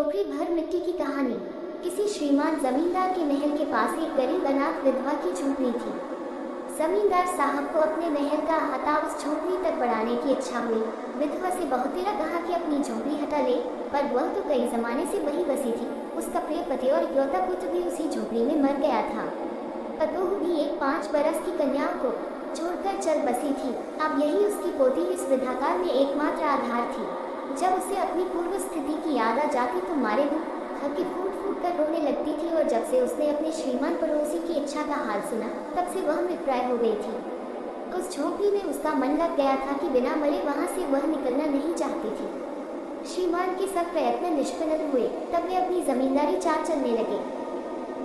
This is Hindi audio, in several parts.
टोकरी भर मिट्टी की कहानी। किसी श्रीमान जमींदार के महल के पास एक गरीब अनाथ विधवा की झोपड़ी थी। जमींदार साहब को अपने महल का अहाता उस झोपड़ी तक बढ़ाने की इच्छा हुई। विधवा से बहुतेरा कहा कि अपनी झोपड़ी हटा ले, पर वह तो कई जमाने से वही बसी थी। उसका प्रिय पति और इकलौता पुत्र भी उसी झोपड़ी में मर गया था। पतोह भी एक 5 बरस की कन्या को छोड़कर चल बसी थी। अब यही उसकी पोती इस विधाकाल में एकमात्र आधार थी। जब उसे अपनी पूर्व स्थिति की याद आ जाती तो मारे थकी फूट फूट कर रोने लगती थी, और जब से उसने अपने श्रीमान पड़ोसी की इच्छा का हाल सुना तब से वह मृतप्राय हो गई थी। उस झोपड़ी में उसका मन लग गया था कि बिना मरे वहाँ से वह निकलना नहीं चाहती थी। श्रीमान के सब प्रयत्न निष्फल हुए। तब वे अपनी जमींदारी चाल चलने लगे।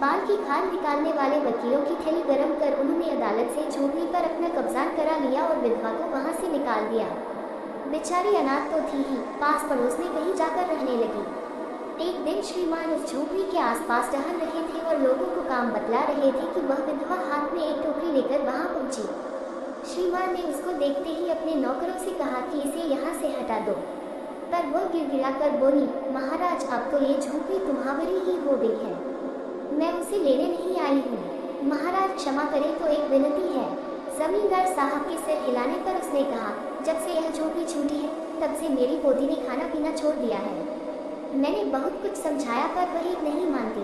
बाल की खाल निकालने वाले वकीलों की थैली गरम कर उन्होंने अदालत से झोपड़ी पर अपना कब्जा करा लिया और विधवा को वहाँ से निकाल दिया। बेचारी अनाथ तो थी ही, पास पड़ोस में कहीं जाकर रहने लगी। एक दिन श्रीमान उस झोपड़ी के आसपास टहल रहे थे और लोगों को काम बतला रहे थे कि वह विधवा हाथ में एक टोकरी लेकर वहां पहुंची। श्रीमान ने उसको देखते ही अपने नौकरों से कहा कि इसे यहाँ से हटा दो, पर वह गिड़गिड़ा कर बोली, महाराज अब तो ये झोपड़ी तुम्हारी ही हो गई है, मैं उसे लेने नहीं आई हूँ। महाराज क्षमा करें, तो एक विनती है। जमींदार साहब के सिर हिलाने पर उसने कहा, जब से यह झोपड़ी छूटी है तब से मेरी पोती ने खाना पीना छोड़ दिया है। मैंने बहुत कुछ समझाया पर वही नहीं मानती।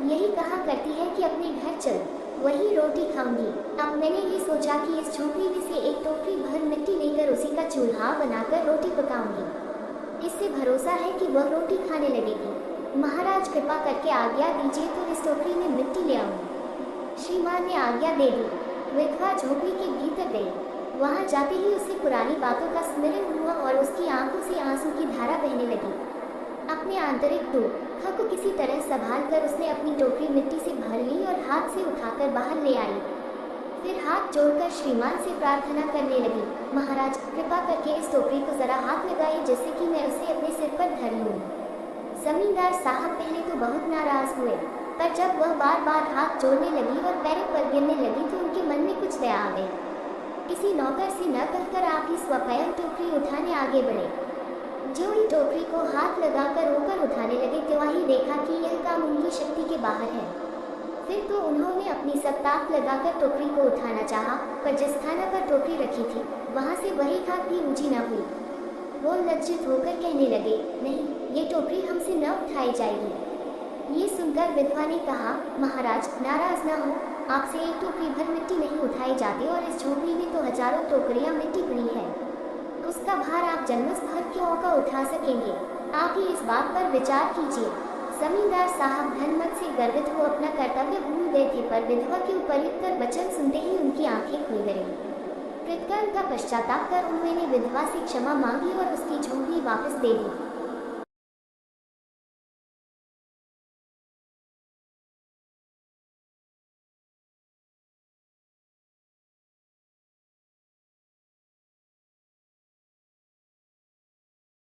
यही कहा करती है कि अपने घर चल, वही रोटी खाऊंगी। अब मैंने ये सोचा कि इस झोपड़ी में से एक टोकरी भर मिट्टी लेकर उसी का चूल्हा बनाकर रोटी पकाऊंगी। इससे भरोसा है कि वह रोटी खाने लगेगी। महाराज कृपा करके आज्ञा दीजिए तो इस टोकरी में मिट्टी ले आऊंगी। श्रीमान ने आज्ञा दे दी। विधवा झोपड़ी के भीतर गई। वहां जाते ही उसे पुरानी बातों का स्मरण हुआ और उसकी आंखों से आंसू की धारा बहने लगी। अपने आंतरिक दुख को किसी तरह संभाल कर उसने अपनी टोकरी मिट्टी से भर ली और हाथ से उठाकर बाहर ले आई। फिर हाथ जोड़कर श्रीमान से प्रार्थना करने लगी, महाराज कृपा करके इस टोकरी को जरा हाथ लगाइए जिससे कि मैं उसे अपने सिर पर धर लूं। जमींदार साहब पहले तो बहुत नाराज हुए, पर जब वह बार बार हाथ जोड़ने लगी और पैरों पर गिरने लगी तो उनके मन में कुछ दया आ गई। किसी नौकर से न कहकर आप ही स्वयं टोकरी उठाने आगे बढ़े। जो ही टोकरी को हाथ लगाकर ऊपर उठाने लगे त्यों ही देखा कि यह काम उनकी शक्ति के बाहर है। फिर तो उन्होंने अपनी सब ताकत लगाकर टोकरी को उठाना चाहा, पर जिस स्थान पर टोकरी रखी थी वहां से वही खाक भी ऊंची न हुई। वो लज्जित होकर कहने लगे, नहीं, ये टोकरी हमसे न उठाई जाएगी। ये सुनकर विधवा ने कहा, महाराज नाराज न हो, आपसे एक टोकरी भर मिट्टी नहीं उठाई जाती और इस झोपड़ी में तो हजारों टोकरियां मिट्टी पड़ी है। उसका भार आप जन्मस भर क्यों का उठा सकेंगे? आप ही इस बात पर विचार कीजिए। जमींदार साहब धनमत से गर्वित हो अपना कर्तव्य भूल गए थे, पर विधवा के उपयुक्त वचन सुनते ही उनकी आंखें खुल गईं। कृतज्ञता का पश्चाताप कर उन्होंने विधवा से क्षमा मांगी और उसकी झोपड़ी वापस दे दी।